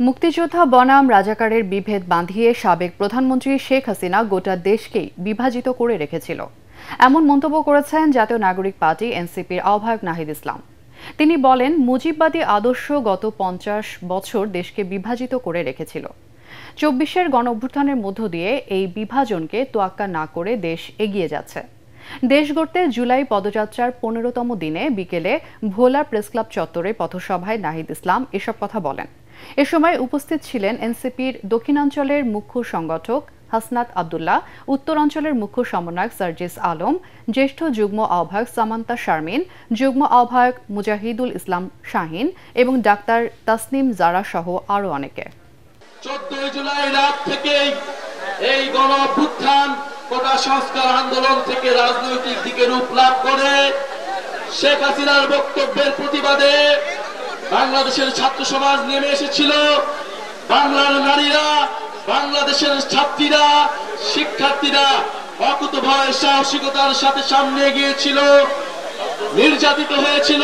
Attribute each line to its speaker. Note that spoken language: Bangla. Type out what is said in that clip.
Speaker 1: মুক্তিযোদ্ধা বনাম রাজাকারের বিভেদ বাঁধিয়ে সাবেক প্রধানমন্ত্রী শেখ হাসিনা গোটা দেশকেই বিভাজিত করে রেখেছিল, এমন মন্তব্য করেছেন জাতীয় নাগরিক পার্টি এনসিপির আহ্বায়ক নাহিদ ইসলাম। তিনি বলেন, মুজিববাদী আদর্শ গত 50 বছর দেশকে বিভাজিত করে রেখেছিল। 24-এর গণঅভ্যুত্থানের মধ্য দিয়ে এই বিভাজনকে তোয়াক্কা না করে দেশ এগিয়ে যাচ্ছে। দেশ গড়তে জুলাই পদযাত্রার 15তম দিনে বিকেলে ভোলা প্রেসক্লাব চত্বরে পথসভায় নাহিদ ইসলাম এসব কথা বলেন। এ সময় উপস্থিত ছিলেন এনসিপির দক্ষিণাঞ্চলের মুখ্য সংগঠক হাসনাত আব্দুল্লাহ, উত্তরাঞ্চলের মুখ্য সমন্বয়ক সার্জিস আলম, জ্যেষ্ঠ যুগ্ম আহ্বায়ক সামান্তা শারমিন, যুগ্ম আহ্বায়ক মুজাহিদুল ইসলাম শাহিন এবং ডাক্তার তাসনিম জারা সহ আরও অনেকে।
Speaker 2: 14 জুলাই রাত থেকেই এই গণঅভ্যুত্থান কোটা সংস্কার আন্দোলন থেকে রাজনৈতিক দিকে রূপ লাভ করে শেখ হাসিনার বক্তব্যের প্রতিবাদে বাংলাদেশের ছাত্র সমাজ নেমে এসেছিল। বাংলার নারীরা, বাংলাদেশের ছাত্রীরা, শিক্ষার্থীরা অকুতভয় সাহসিকতার সাথে সামনে গিয়েছিল, নির্যাতিত হয়েছিল।